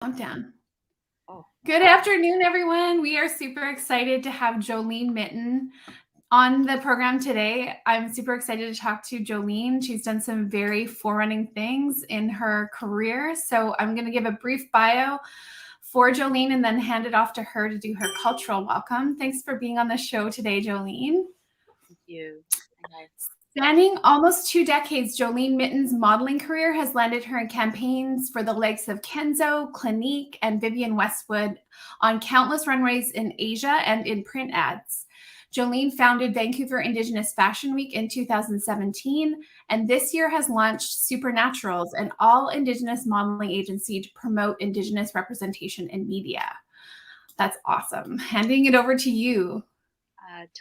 Countdown. Oh. Good afternoon, everyone. We are super excited to have Joleen Mitton on the program today. I'm super excited to talk to Joleen. She's done some very forerunning things in her career. So I'm going to give a brief bio for Joleen and then hand it off to her to do her cultural welcome. Thanks for being on the show today, Joleen. Thank you. Spanning almost 2 decades, Joleen Mitton's modeling career has landed her in campaigns for the likes of Kenzo, Clinique, and Vivienne Westwood on countless runways in Asia and in print ads. Joleen founded Vancouver Indigenous Fashion Week in 2017, and this year has launched Supernaturals, an all-Indigenous modeling agency to promote Indigenous representation in media. That's awesome. Handing it over to you.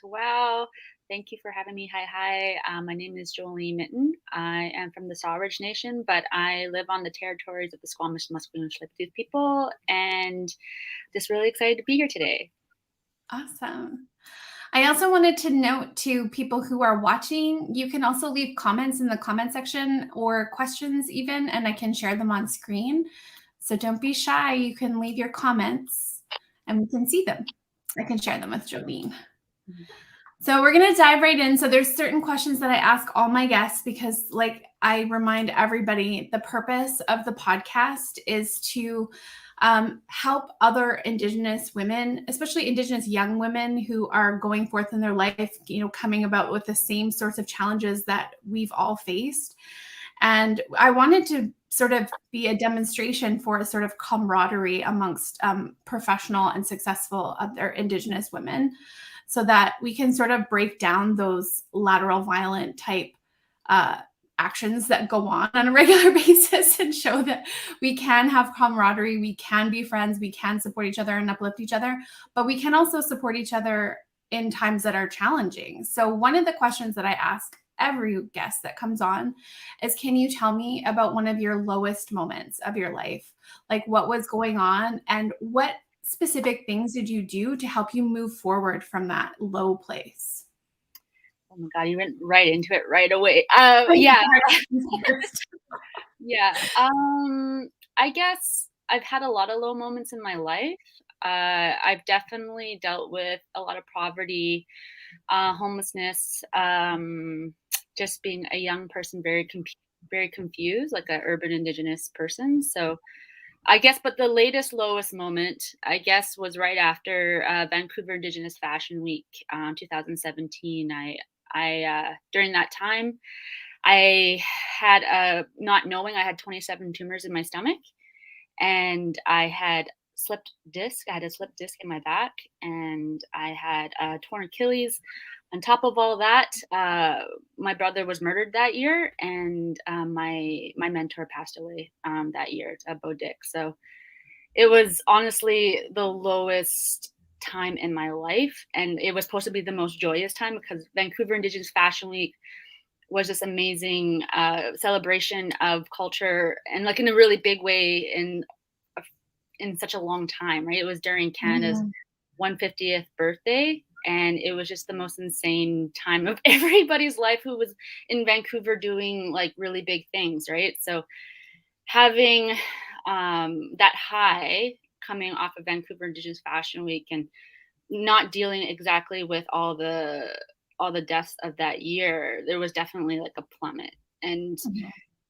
Wow. Thank you for having me. Hi. My name is Joleen Mitton. I am from the Sawridge Nation, but I live on the territories of the Squamish, Musqueam, and Tsleil-Waututh people, and just really excited to be here today. Awesome. I also wanted to note to people who are watching, you can also leave comments in the comment section or questions even, and I can share them on screen. So don't be shy. You can leave your comments and we can see them. I can share them with Joleen. So we're going to dive right in. So there's certain questions that I ask all my guests because, like I remind everybody, the purpose of the podcast is to help other Indigenous women, especially Indigenous young women who are going forth in their life, coming about with the same sorts of challenges that we've all faced. And I wanted to sort of be a demonstration for a sort of camaraderie amongst professional and successful other Indigenous women, so that we can sort of break down those lateral violent type actions that go on a regular basis and show that we can have camaraderie, we can be friends, we can support each other and uplift each other, but we can also support each other in times that are challenging. So one of the questions that I ask every guest that comes on is, can you tell me about one of your lowest moments of your life? Like, what was going on and what specific things did you do to help you move forward from that low place? Oh my God, you went right into it right away. Yeah. I guess I've had a lot of low moments in my life. I've definitely dealt with a lot of poverty, homelessness, just being a young person, very confused, like an urban Indigenous person. So I guess, but the lowest moment, I guess, was right after Vancouver Indigenous Fashion Week, 2017. I during that time, I had not knowing I had 27 tumors in my stomach, and I had slipped disc. I had a slipped disc in my back, and I had a torn Achilles. On top of all that, my brother was murdered that year, and my mentor passed away that year, Bo Dick. So it was honestly the lowest time in my life, and it was supposed to be the most joyous time because Vancouver Indigenous Fashion Week was this amazing celebration of culture, and like in a really big way in such a long time, right? It was during Canada's 150th birthday, and it was just the most insane time of everybody's life who was in Vancouver doing like really big things, right? So having that high coming off of Vancouver Indigenous Fashion Week and not dealing exactly with all the deaths of that year, there was definitely like a plummet. And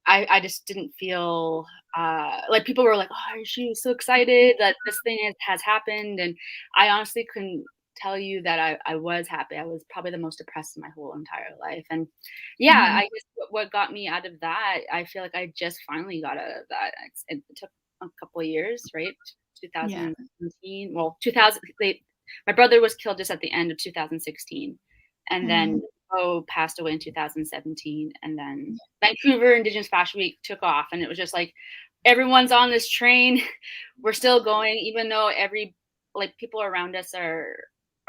I just didn't feel like people were like, oh, she was so excited that this thing has happened. And I honestly couldn't tell you that I was happy. I was probably the most depressed in my whole entire life. And I guess what got me out of that, I feel like I just finally got out of that. It took a couple of years, right? 2017. Well, 2000. My brother was killed just at the end of 2016. And then Bo passed away in 2017. And then Vancouver Indigenous Fashion Week took off. And it was just like, everyone's on this train. We're still going, even though people around us are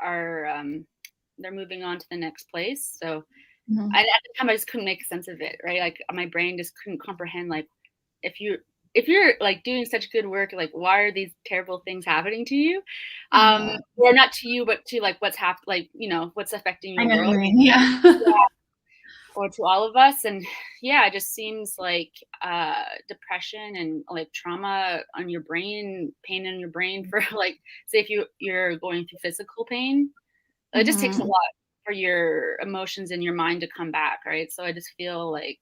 they're moving on to the next place. So at the time I just couldn't make sense of it, right? Like my brain just couldn't comprehend, like, if you're like doing such good work, like, why are these terrible things happening to you? Or not to you, but to like what's happened, like, what's affecting your world. or to all of us. And yeah, it just seems like depression and like trauma on your brain, pain in your brain for like, say if you're going through physical pain, it just takes a Mhm. lot for your emotions and your mind to come back, right? So I just feel like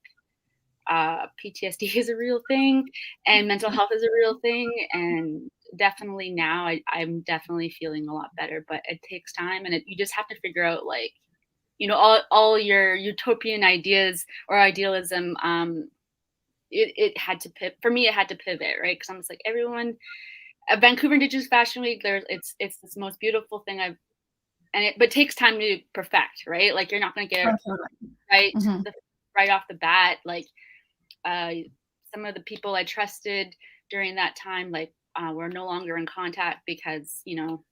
PTSD is a real thing and mental health is a real thing. And definitely now I'm definitely feeling a lot better, but it takes time and you just have to figure out like, all your utopian ideas or idealism, it had to pivot. For me, it had to pivot, right? Because I'm just like everyone. Vancouver Indigenous Fashion Week, it's this most beautiful thing but it takes time to perfect, right? Like you're not gonna get Oh, it totally. right Mhm. right off the bat. Like uh, some of the people I trusted during that time, like we're no longer in contact because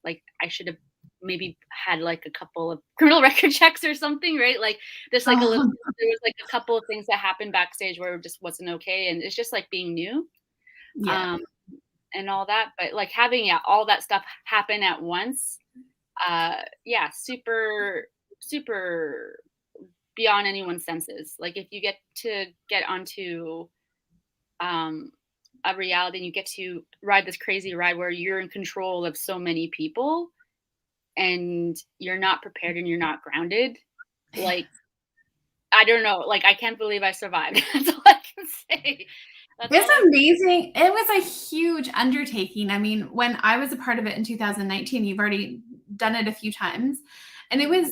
like I should have maybe had like a couple of criminal record checks or something, right? Like there's like a little, Oh, there was like a couple of things that happened backstage where it just wasn't okay, and it's just like being new, yeah. um, and all that. But like having all that stuff happen at once, yeah, super, super beyond anyone's senses. Like if you get to get onto um, a reality and you get to ride this crazy ride where you're in control of so many people and you're not prepared and you're not grounded, like I don't know, like I can't believe I survived. That's all I can say. That's all I It's amazing. It was a huge undertaking. I mean, when I was a part of it in 2019, you've already done it a few times, and it was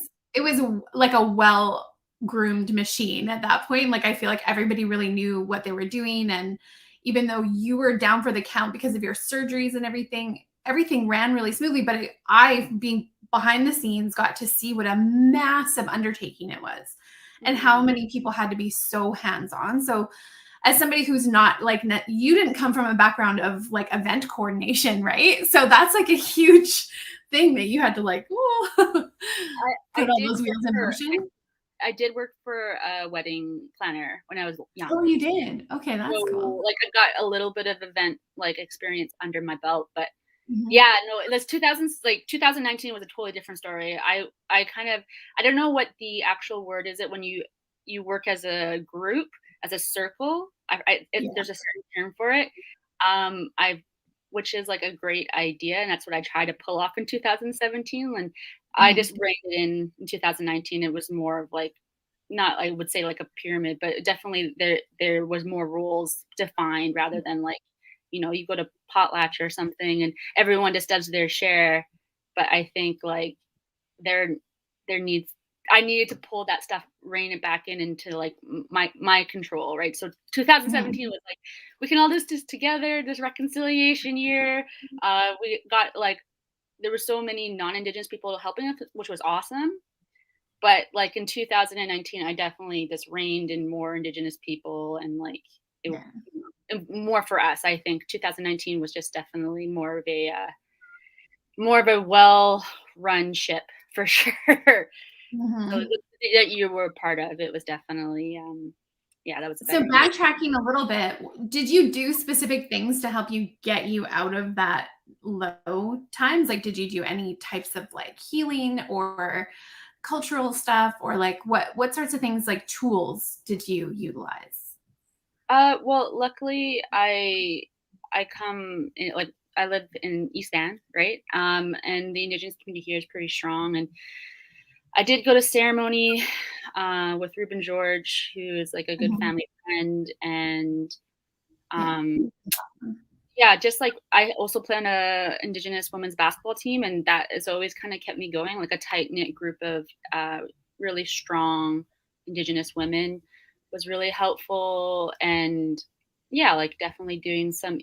like a well-groomed machine at that point. Like I feel like everybody really knew what they were doing, and even though you were down for the count because of your surgeries and everything ran really smoothly, but I being behind the scenes got to see what a massive undertaking it was and how Mhm. many people had to be so hands-on. So as somebody who's not like you didn't come from a background of like event coordination, right? So that's like a huge thing that you had to like I put all did those work wheels in for motion. I did work for a wedding planner when I was young. Oh, you did. Okay, that's cool. So like I got a little bit of event like experience under my belt, but Mhm. yeah, no, this 2000s, like 2019 was a totally different story. I kind of, I don't know what the actual word is it when you work as a group, as a circle. Yeah. There's a certain term for it. I which is like a great idea, and that's what I tried to pull off in 2017. And I Mhm. just reined it in 2019. It was more of like not, I would say like a pyramid, but definitely there was more rules defined rather than like, you go to potlatch or something and everyone just does their share. But I think like there there needs I needed to pull that stuff, rein it back in into like my control, right? So Mhm. 2017 was like we can all do this together, this reconciliation year. We got like there were so many non-indigenous people helping us, which was awesome. But like in 2019, I definitely just reined in more indigenous people and like it, Yeah. more for us. I think 2019 was just definitely more of a well-run ship for sure. So Mhm. that you were a part of it was definitely, yeah, that was a So better year. backtracking a little bit, did you do specific things to help you get you out of that low times? Like, did you do any types of like healing or cultural stuff, or like what sorts of things like tools did you utilize? Well, luckily, I come in, like I live in East End, right? And the Indigenous community here is pretty strong. And I did go to ceremony with Ruben George, who is like a good Mhm. family friend, and Yeah. um, yeah, just like I also play on a Indigenous women's basketball team, and that has always kind of kept me going. Like a tight knit group of really strong Indigenous women was really helpful, and yeah, like definitely doing some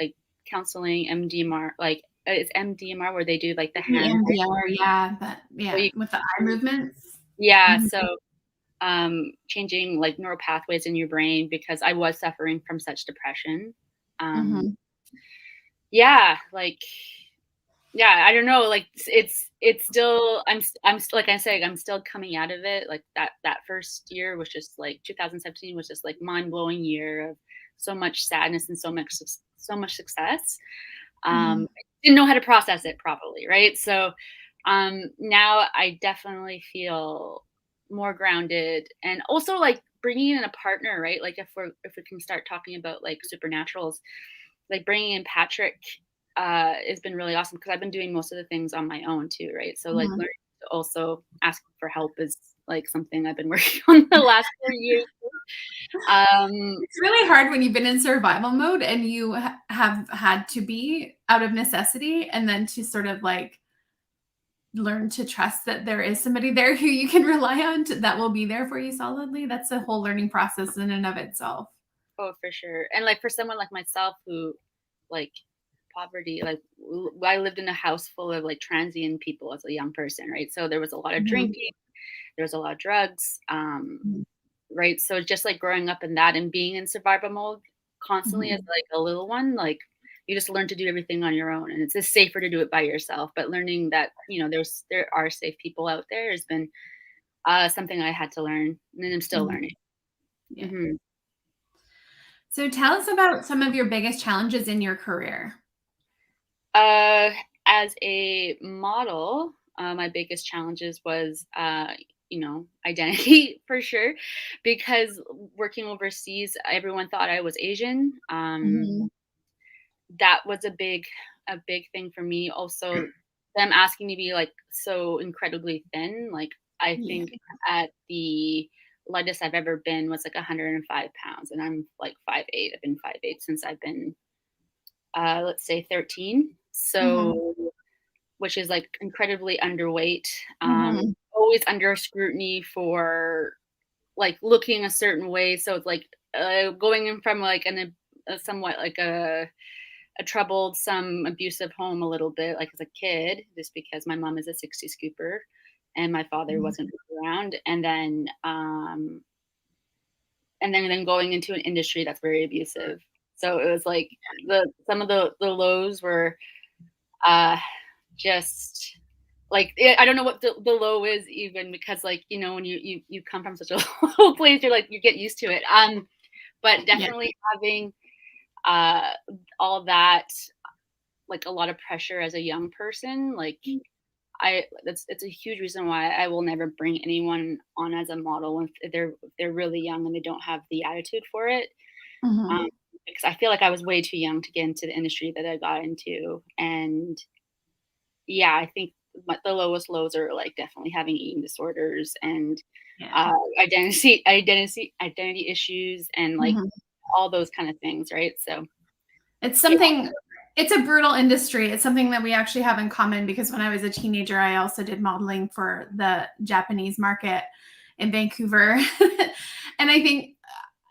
like counseling, MDMR, like it's MDMR where they do like the hand. EMDR, yeah, but Where yeah, you, with the eye movements. yeah, Mhm. so changing like neural pathways in your brain because I was suffering from such depression. Um, Mhm. yeah, like yeah, I don't know, like it's still like I say, I'm still coming out of it. Like that first year was just like 2017 was just like mind-blowing year of so much sadness and so much success. Mhm. Didn't know how to process it properly, right? So now I definitely feel more grounded, and also like bringing in a partner, right? Like if we can start talking about like supernaturals, like bringing in Patrick has been really awesome because I've been doing most of the things on my own too, right? So like Mhm. learning to also ask for help is like something I've been working on the last 4 years. Um, It's really hard when you've been in survival mode and you have had to be out of necessity, and then to sort of like learn to trust that there is somebody there who you can rely on that will be there for you solidly. That's a whole learning process in and of itself. oh, for sure. And like for someone like myself who like poverty, like I lived in a house full of like transient people as a young person, right? So there was a lot of Mhm. drinking, there was a lot of drugs, Mhm. right? So just like growing up in that and being in survival mode constantly as Mhm. like a little one, like you just learn to do everything on your own, and it's just safer to do it by yourself. But learning that there are safe people out there has been something I had to learn, and I'm still Mhm. learning. Yeah. hmm So tell us about some of your biggest challenges in your career. Uh, as a model, my biggest challenges was, identity for sure, because working overseas, everyone thought I was Asian. Mhm. That was a big thing for me. Also, them asking me to be like so incredibly thin. Like I Yeah. think at the lightest I've ever been was like 105 pounds, and I'm like 5'8". I've been 5'8" since I've been, let's say 13. Mhm. So which is like incredibly underweight, Mhm. always under scrutiny for like looking a certain way. So it's like going in from like a somewhat like a troubled, some abusive home a little bit, like as a kid, just because my mom is a 60 scooper and my father Mhm. wasn't around. And then going into an industry that's very abusive. So it was like some of the lows were uh just like I don't know what the low is even because like when you come from such a low place you're like you get used to it but Yeah. definitely having uh all that, like a lot of pressure as a young person, like it's a huge reason why I will never bring anyone on as a model if they're really young and they don't have the attitude for it, Mhm. um because I feel like I was way too young to get into the industry that I got into. And yeah, I think the lowest lows are like definitely having eating disorders and Yeah. identity issues and like Mhm. all those kind of things, right? So It's yeah. something it's a brutal industry. It's something that we actually have in common because when I was a teenager, I also did modeling for the Japanese market in Vancouver. And I think,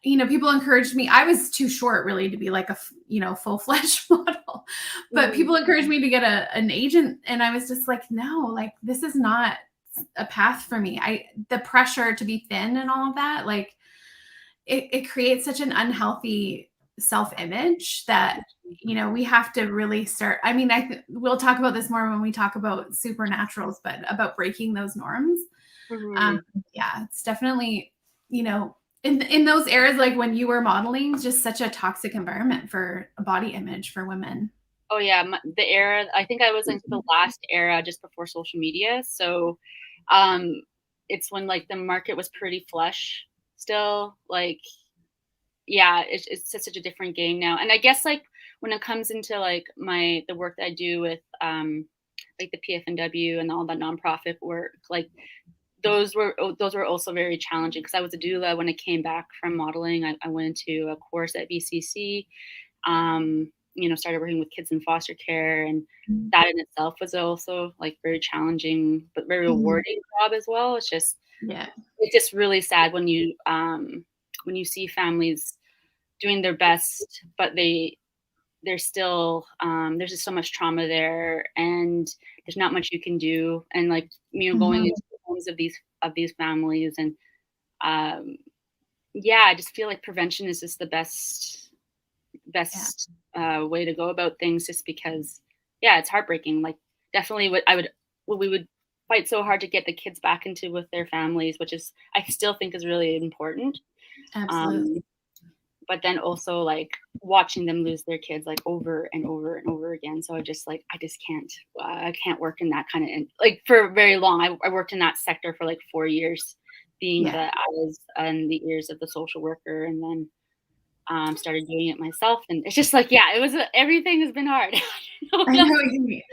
people encouraged me. I was too short really to be like full-fledged model. But Mhm, people encouraged me to get an agent, and I was just like, no, like this is not a path for me. The pressure to be thin and all of that, like it creates such an unhealthy self-image that we have to really start. I mean, we'll talk about this more when we talk about supernaturals, but about breaking those norms. um, mhm. yeah, it's definitely, you know in those eras, like when you were modeling, just such a toxic environment for a body image for women. Oh yeah, the era. I think I was into the last era just before social media. So, um, it's when like the market was pretty flush still. Like yeah, it's just such a different game now. And I guess like when it comes into like the work that I do with like the PFNW and all that nonprofit work, like those were also very challenging because I was a doula when I came back from modeling. I went to a course at BCC, started working with kids in foster care, and that in itself was also like very challenging but very Mhm. rewarding job as well. Yeah. It's just really sad when you see families doing their best, but they're still there's just so much trauma there, and there's not much you can do. And like going Mhm. into the homes of these families, and um, yeah, I just feel like prevention is just the Yeah. best way to go about things, just because yeah, it's heartbreaking. Like definitely what we would fight so hard to get the kids back into with their families, which is I still think is really important. Absolutely. Um, but then also like watching them lose their kids like over and over and over again. So I just can't, I can't work in that kind of like for very long. I worked in that sector for like 4 years being the eyes and the ears of the social worker, and then started doing it myself. And it's just like, yeah, everything has been hard. I know what you mean.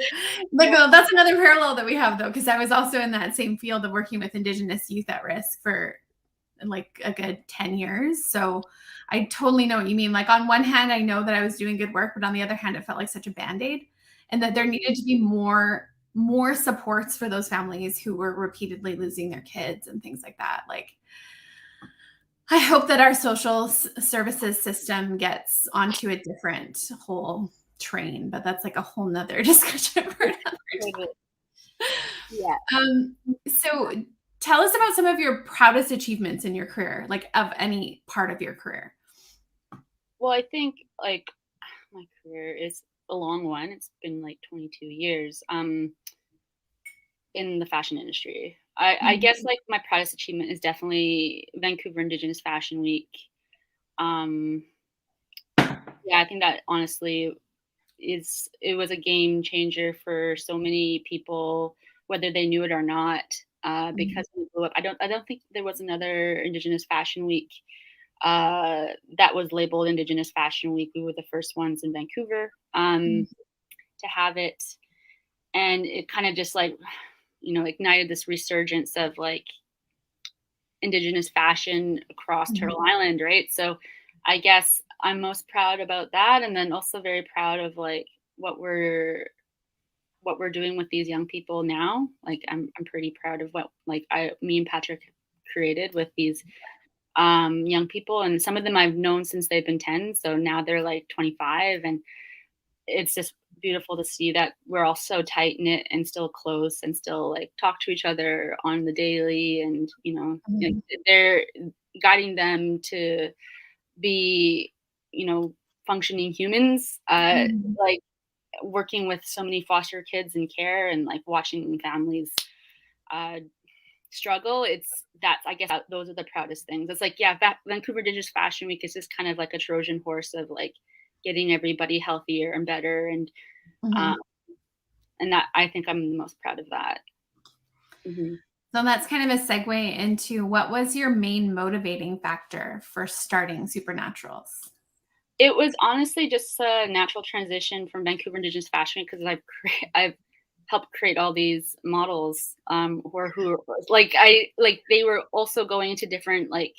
Like, well, that's another parallel that we have, though, because I was also in that same field of working with Indigenous youth at risk for like a good 10 years. So I totally know what you mean. Like, on one hand, I know that I was doing good work, but on the other hand, it felt like such a band-aid, and that there needed to be more supports for those families who were repeatedly losing their kids and things like that. Like, I hope that our social services system gets onto a different whole train, but that's like a whole nother discussion for another time. Yeah. So tell us about some of your proudest achievements in your career, like of any part of your career. Well, I think like my career is a long one. It's been like 22 years in the fashion industry. I guess like my proudest achievement is definitely Vancouver Indigenous Fashion Week. Yeah, I think that honestly it was a game changer for so many people, whether they knew it or not. Because we blew up. I don't think there was another Indigenous Fashion Week that was labeled Indigenous Fashion Week. We were the first ones in Vancouver to have it, and it kind of just like, ignited this resurgence of like Indigenous fashion across Turtle Island, right? So I guess I'm most proud about that, and then also very proud of like what we're doing with these young people now. Like I'm pretty proud of what me and Patrick created with these young people, and some of them I've known since they've been 10, so now they're like 25, and it's just beautiful to see that we're all so tight knit and still close and still like talk to each other on the daily, and like, they're guiding them to be functioning humans, like working with so many foster kids in care and like watching families struggle. I guess those are the proudest things. It's like, yeah, Vancouver Indigenous Fashion Week is just kind of like a Trojan horse of like getting everybody healthier and better, and that I think I'm the most proud of that. So that's kind of a segue into what was your main motivating factor for starting Supernaturals? It was honestly just a natural transition from Vancouver Indigenous Fashion Week, because I've helped create all these models who they were also going into different like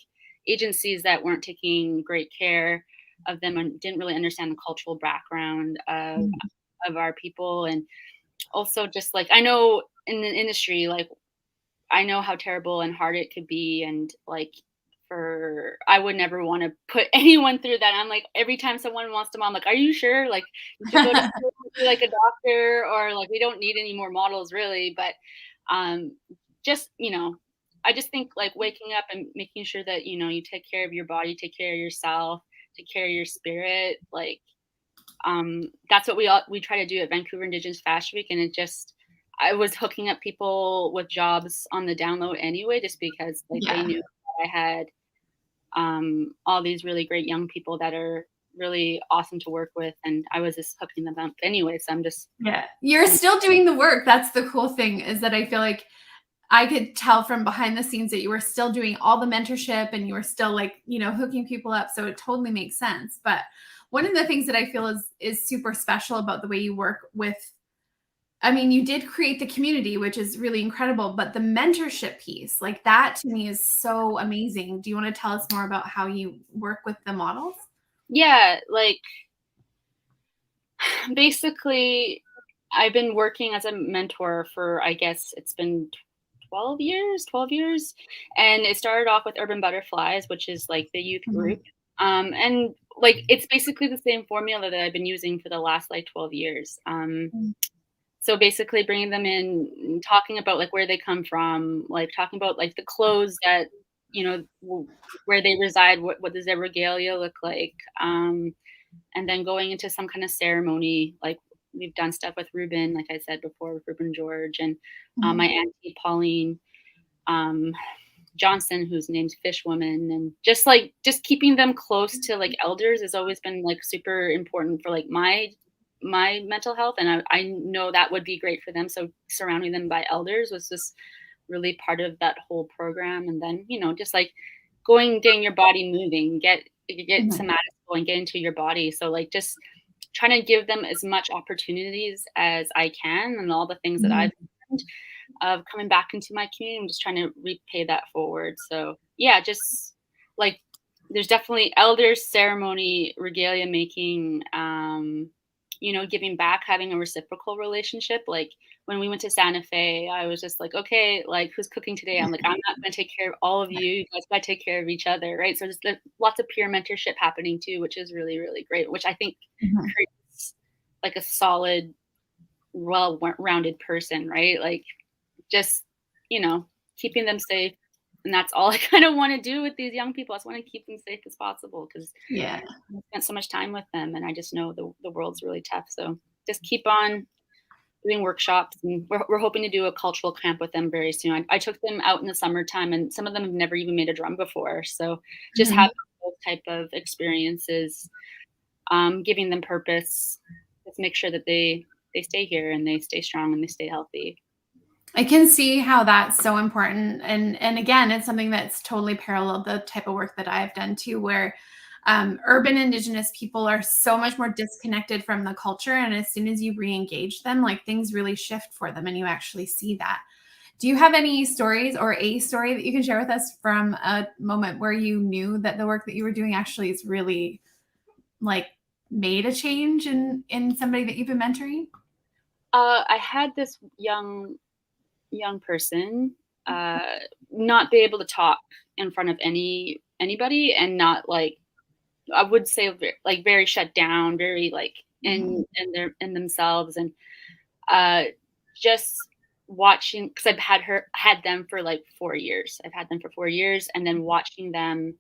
agencies that weren't taking great care of them and didn't really understand the cultural background of our people. And also just like, I know in the industry, like I know how terrible and hard it could be, and like I would never want to put anyone through that. I'm like, every time someone wants to mom, like, are you sure? Like, you should go to school and be like a doctor, or like we don't need any more models really. But just I just think like waking up and making sure that you take care of your body, take care of yourself, take care of your spirit. Like that's what we try to do at Vancouver Indigenous Fashion Week, and I was hooking up people with jobs on the download anyway, just because like they knew that I had all these really great young people that are really awesome to work with, and I was just hooking them up anyway. So I'm just you're still doing the work. That's the cool thing, is that I feel like I could tell from behind the scenes that you were still doing all the mentorship and you were still like hooking people up. So it totally makes sense. But one of the things that I feel is super special about the way you work with, I mean, you did create the community, which is really incredible, but the mentorship piece, like that to me is so amazing. Do you want to tell us more about how you work with the models? Yeah, like basically I've been working as a mentor for, I guess it's been 12 years. And it started off with Urban Butterflies, which is like the youth group. And like, it's basically the same formula that I've been using for the last like 12 years. So basically bringing them in, talking about like where they come from, like talking about like the clothes that, where they reside, what does their regalia look like? And then going into some kind of ceremony, like we've done stuff with Ruben, like I said before, with Ruben George, and my auntie Pauline Johnson, whose name's Fishwoman, and just keeping them close to like elders has always been like super important for like my mental health, and I know that would be great for them. So surrounding them by elders was just really part of that whole program. And then, just like getting your body moving, get Mhm. somatic and get into your body. So like just trying to give them as much opportunities as I can, and all the things that Mhm. I've learned of coming back into my community. I'm just trying to repay that forward. So yeah, just like there's definitely elders ceremony, regalia making, giving back, having a reciprocal relationship. Like when we went to Santa Fe, I was just like, okay, like who's cooking today? I'm like, I'm not going to take care of all of you. You guys got to take care of each other, right? So there's lots of peer mentorship happening too, which is really, really great, which I think Mhm. creates like a solid, well-rounded person, right? Like just, keeping them safe. And that's all I kind of want to do with these young people. I just want to keep them safe as possible because Yeah. I spent so much time with them, and I just know the world's really tough. So just keep on doing workshops, and we're hoping to do a cultural camp with them very soon. I took them out in the summertime, and some of them have never even made a drum before. So just Mhm. having those type of experiences, giving them purpose, just make sure that they stay here and they stay strong and they stay healthy. I can see how that's so important. And again, it's something that's totally paralleled the type of work that I've done too, where urban Indigenous people are so much more disconnected from the culture. And as soon as you re-engage them, like things really shift for them and you actually see that. Do you have any stories or a story that you can share with us from a moment where you knew that the work that you were doing actually is really like made a change in somebody that you've been mentoring? I had this young person uh, not be able to talk in front of anybody, and not like, I would say, like very shut down, very like Mhm. in themselves, and uh, just watching, because I've had them for like 4 years. I've had them for 4 years, and then watching them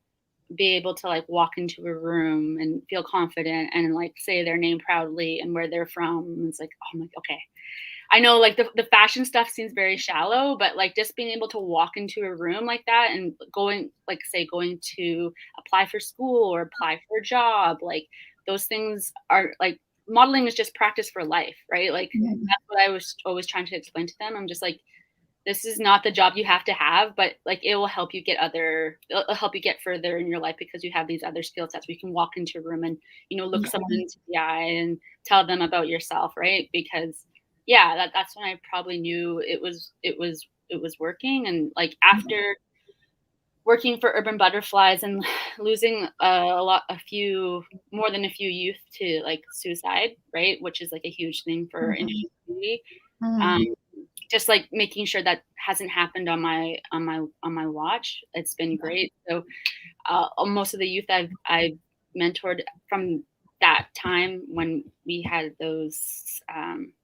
be able to like walk into a room and feel confident and like say their name proudly and where they're from. And it's like, oh, I'm like, okay, I know like the fashion stuff seems very shallow, but like just being able to walk into a room like that and going to apply for school or apply for a job, like those things are like, modeling is just practice for life, right? Like Mhm. that's what I was always trying to explain to them. I'm just like, this is not the job you have to have, but like it will help you it'll help you get further in your life because you have these other skill sets. We can walk into a room and, look Yeah. someone into the eye and tell them about yourself, right? Because yeah, that's when I probably knew it was working. And like after working for Urban Butterflies and losing a few more than a few youth to like suicide, right? Which is like a huge thing for Mhm. Indigenous community. Um, Mhm. just like making sure that hasn't happened on my watch. It's been great. So most of the youth I've mentored from that time when we had those,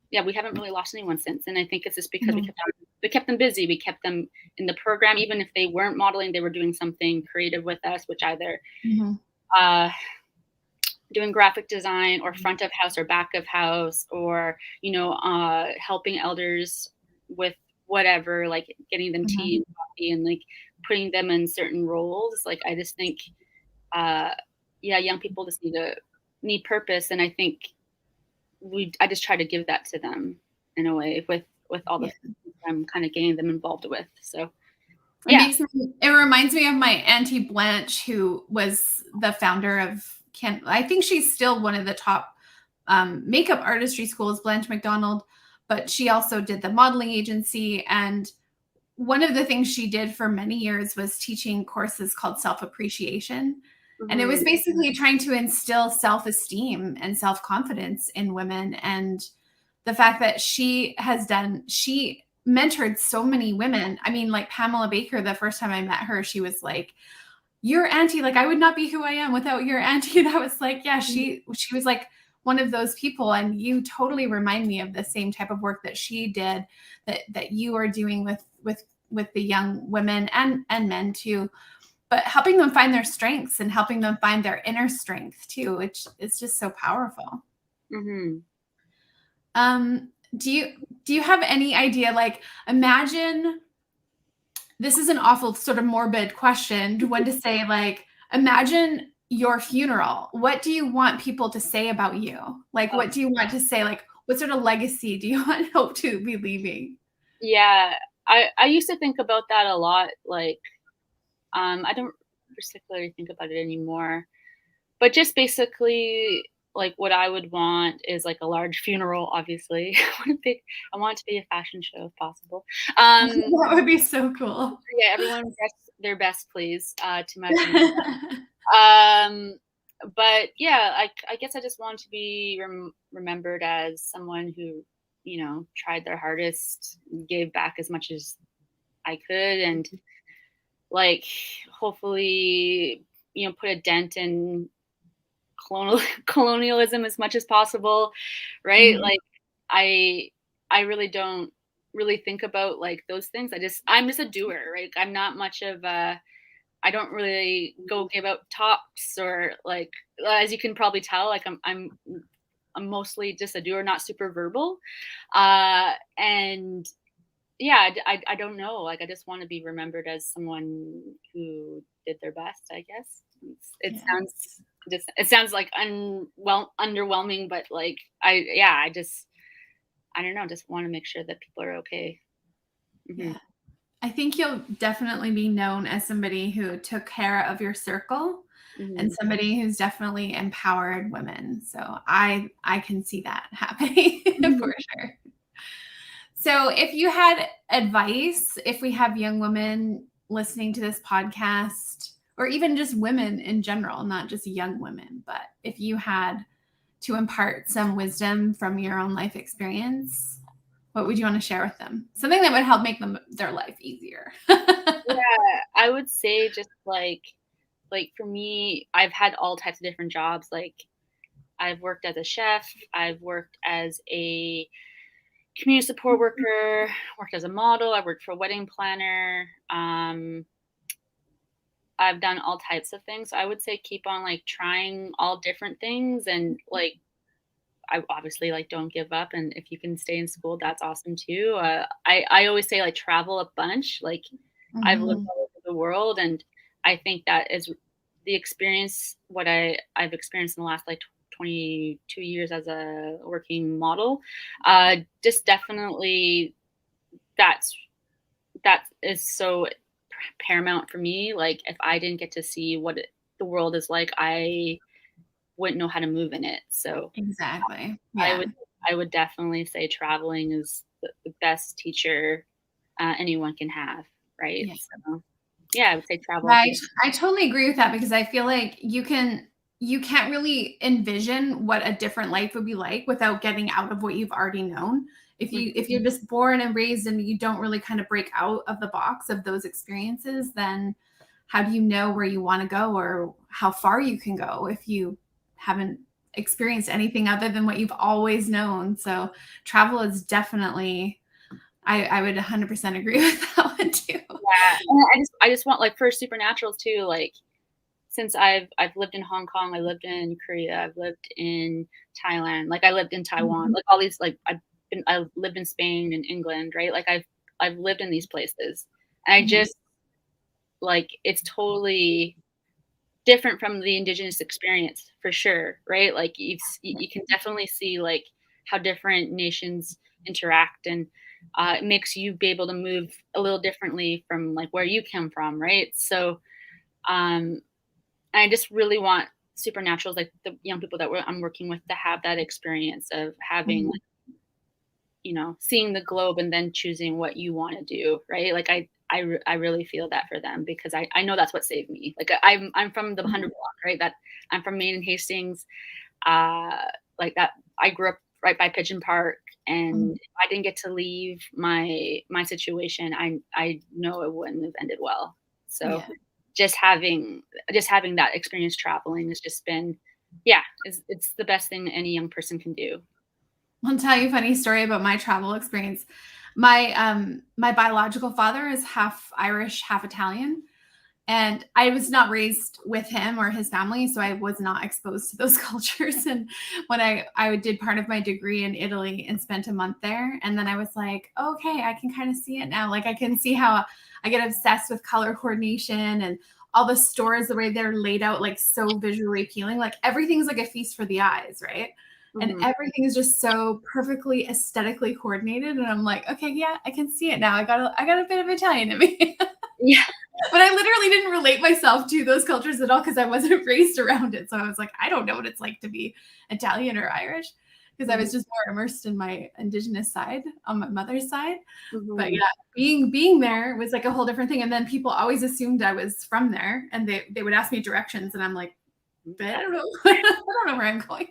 yeah, we haven't really lost anyone since. And I think it's just because Mhm. we kept them busy. We kept them in the program, even if they weren't modeling, they were doing something creative with us, which either Mhm. uh, doing graphic design or front of house or back of house, or helping elders with whatever, like getting them tea Mhm. and coffee, and like putting them in certain roles. Like I just think, uh, yeah, young people just need purpose, and I think I just try to give that to them in a way with all the Yeah. things I'm kind of getting them involved with. So yeah. It reminds me of my Auntie Blanche, who was the founder of I think she's still one of the top makeup artistry schools, Blanche McDonald, but she also did the modeling agency. And one of the things she did for many years was teaching courses called self appreciation. And it was Hmm. basically trying to instill self esteem and self confidence in women. And the fact that she mentored so many women. I mean, like Pamela Baker, the first time I met her, she was like, your auntie, like I would not be who I am without your auntie. And I was like, yeah, she was like one of those people. And you totally remind me of the same type of work that she did, that you are doing with the young women and men too, but helping them find their strengths and helping them find their inner strength too, which is just so powerful. Hmm. Do you have any idea, like imagine, this is an awful sort of morbid question, when to say, like, imagine your funeral. What do you want people to say about you? Like, what do you want to say? Like, what sort of legacy do you want hope to be leaving? Yeah. I used to think about that a lot. Like, I don't particularly think about it anymore. But just basically, like, what I would want is, like, a large funeral, obviously. I want it to be a fashion show if possible. That would be so cool. Yeah, everyone dress their best, please, to my funeral. Um, but yeah, I guess I just want to be remembered as someone who, tried their hardest, gave back as much as I could, and, like, hopefully, put a dent in colonialism as much as possible, right? Mhm. Like, I I really don't really think about, like, those things. I'm just a doer, right? I'm not much of a I don't really go give out talks, or, like, as you can probably tell, like, I'm mostly just a doer, not super verbal. And yeah, I don't know. Like, I just want to be remembered as someone who did their best, I guess. It Yeah. sounds like underwhelming, but, like, I don't know, just want to make sure that people are okay. Hmm. Yeah. I think you'll definitely be known as somebody who took care of your circle and Hmm. somebody who's definitely empowered women. So I can see that happening for sure. So if you had advice, if we have young women listening to this podcast, or even just women in general, not just young women, but if you had to impart some wisdom from your own life experience, what would you want to share with them? Something that would help make their life easier. Yeah, I would say just like for me, I've had all types of different jobs. Like, I've worked as a chef, I've worked as a community support worker, worked as a model, I worked for a wedding planner. I've done all types of things. So I would say keep on, like, trying all different things, and, like, I obviously, like, don't give up. And if you can stay in school, that's awesome too. I always say, like, travel a bunch. Like, I've lived Mhm. all over the world, and I think that is the experience. What I've experienced in the last, like, 22 years as a working model, just definitely that's that is so paramount for me. Like, if I didn't get to see what the world is like, I wouldn't know how to move in it. So Exactly. I Yeah. would I would definitely say traveling is the best teacher anyone can have, right? Yeah. So yeah, I would say travel. Right. I totally agree with that because I feel like you can't really envision what a different life would be like without getting out of what you've already known. If you're just born and raised and you don't really kind of break out of the box of those experiences, then how do you know where you want to go or how far you can go if you haven't experienced anything other than what you've always known? So travel is definitely I would 100% agree with that one too. Yeah, and I just want, like, for supernaturals too, like, since I've lived in Hong Kong, I lived in Korea, I've lived in Thailand, like, I lived in Taiwan, Mhm. like, all these, like, I've lived in Spain and England, right? Like, I've lived in these places, and I Mhm. just, like, it's totally different from the Indigenous experience for sure, right? Like, you can definitely see, like, how different nations interact, and it makes you be able to move a little differently from, like, where you come from, right? So, um, I just really want supernaturals, like the young people that I'm working with, to have that experience of having, Mhm. like, seeing the globe and then choosing what you want to do, right? Like, I really feel that for them, because I know that's what saved me. Like, I'm from the 100 block, right? That I'm from Maine and Hastings. Uh, like that, I grew up right by Pigeon Park, and Mhm. if I didn't get to leave my situation, I know it wouldn't have ended well. So Yeah. just having just having that experience traveling has just been, yeah, it's the best thing that any young person can do. I'll tell you a funny story about my travel experience. My biological father is half Irish, half Italian, and I was not raised with him or his family, so I was not exposed to those cultures. And when I did part of my degree in Italy and spent a month there, and then I was like, okay, I can kind of see it now. Like I can see how I get obsessed with color coordination and all the stores, the way they're laid out, like so visually appealing. Like everything's like a feast for the eyes, right? and Mhm. everything is just so perfectly aesthetically coordinated. And I'm like, okay, yeah, I can see it now. I got a bit of Italian in me. Yeah. But I literally didn't relate myself to those cultures at all because I wasn't raised around it. So I was like, I don't know what it's like to be Italian or Irish because I Mhm. was just more immersed in my indigenous side on my mother's side. But Mhm. yeah, being there was like a whole different thing. And then people always assumed I was from there, and they would ask me directions, and I'm like, I don't know, I don't know where I'm going.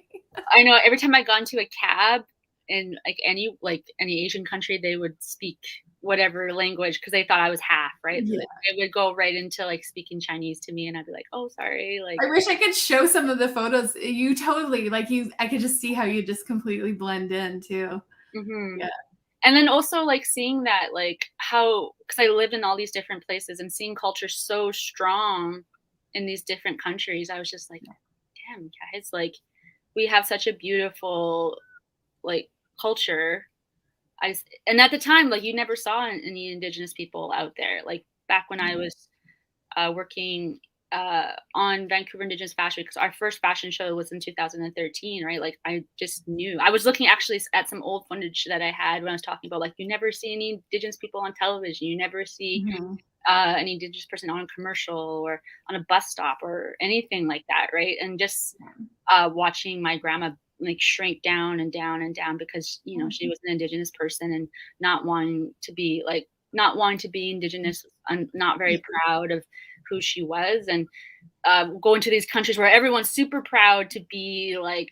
I know every time I got into a cab in, any Asian country, they would speak whatever language because they thought I was half, right? So Yeah. they would go right into, like, speaking Chinese to me, and I'd be like, "Oh, sorry," like. I wish I could show some of the photos. You totally like you. I could just see how you just completely blend in too. Mhm. Yeah. And then also, like, seeing that, like, how, because I lived in all these different places and seeing culture so strong in these different countries, I was just like, "Damn, guys, like, we have such a beautiful, like, culture." And at the time, like, you never saw any indigenous people out there. Like, back when I was working on Vancouver Indigenous Fashion, because our first fashion show was in 2013, right? Like, I just knew. I was looking actually at some old footage that I had when I was talking about, like, you never see any Indigenous people on television. You never see Mhm. an Indigenous person on a commercial or on a bus stop or anything like that, right? And just watching my grandma, like, shrink down and down and down because she was an Indigenous person and not wanting to be Indigenous and not very proud of who she was, and go into these countries where everyone's super proud to be, like,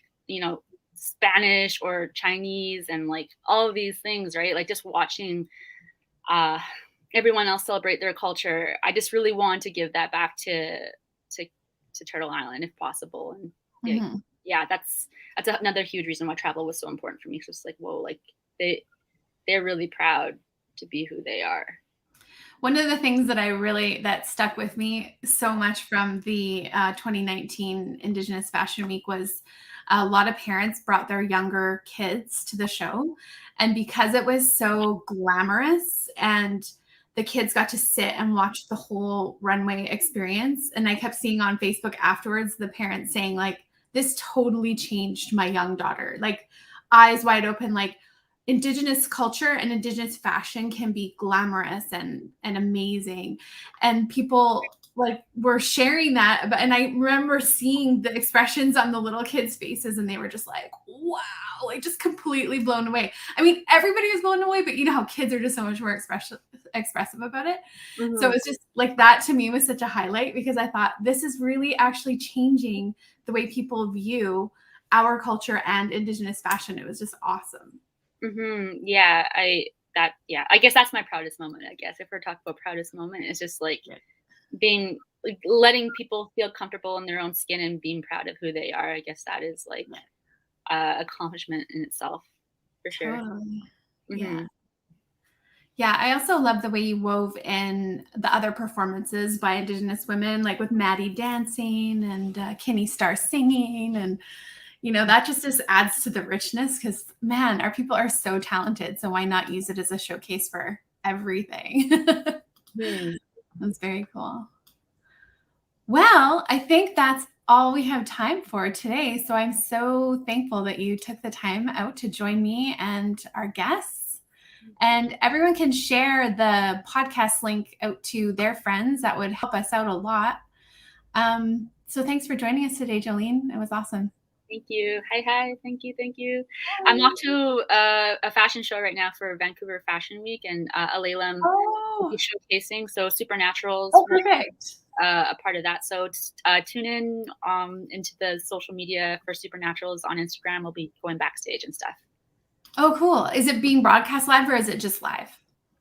Spanish or Chinese and, like, all of these things, right? Like, just watching uh, everyone else celebrate their culture. I just really want to give that back to to Turtle Island if possible. And yeah, Mhm. yeah, that's another huge reason why travel was so important for me. It's just like, whoa, like, they're really proud to be who they are. One of the things that stuck with me so much from the 2019 Indigenous Fashion Week was a lot of parents brought their younger kids to the show. And because it was so glamorous and the kids got to sit and watch the whole runway experience. And I kept seeing on Facebook afterwards the parents saying, like, this totally changed my young daughter. Like, eyes wide open, like, Indigenous culture and Indigenous fashion can be glamorous and amazing, and people like were sharing that. And I remember seeing the expressions on the little kids' faces, and they were just like, "Wow!" Like, just completely blown away. I mean, everybody was blown away, but you know how kids are just so much more expressive about it. So Mhm. it's just like that to me was such a highlight because I thought this is really actually changing the way people view our culture and Indigenous fashion. It was just awesome. Yeah, I guess that's my proudest moment. I guess if we're talking about proudest moment, it's just like being like letting people feel comfortable in their own skin and being proud of who they are. I guess that is like accomplishment in itself, for sure. Totally. Yeah. Mhm. Yeah. I also love the way you wove in the other performances by Indigenous women, like with Maddie dancing and Kinney Star singing. And, that just adds to the richness because, man, our people are so talented. So why not use it as a showcase for everything? Mhm. That's very cool. Well, I think that's all we have time for today. So I'm so thankful that you took the time out to join me and our guests. And everyone can share the podcast link out to their friends. That would help us out a lot. So thanks for joining us today, Joleen. It was awesome. Thank you. Hi, hi. Thank you. Thank you. I'm off to a fashion show right now for Vancouver Fashion Week, and Alaylam will be Oh, showcasing. So Supernaturals oh, will perfect. a part of that. So tune in into the social media for Supernaturals on Instagram. We'll be going backstage and stuff. Oh, cool. Is it being broadcast live or is it just live?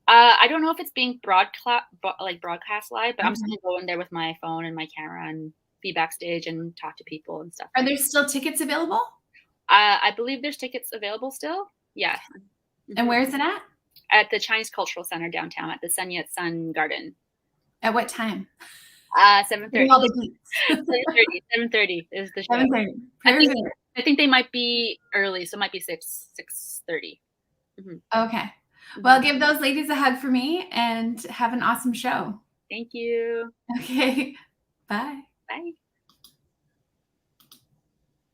I don't know if it's being broadcast live, but I'm just Okay. gonna go in there with my phone and my camera and be backstage and talk to people and stuff Are like there still tickets available? I believe there's tickets available still. Yeah. And Mhm. where is it at? At the Chinese Cultural Center downtown at the Sun Yat Sen Garden. At what time? Give me 7:30. all the deets. 7:30 is the show. 7:30. I think Perfect. I think they might be early, so it might be 6:30. Mhm, Okay. Well, mhm. give those ladies a hug for me and have an awesome show. Thank you. Okay. Bye. Bye.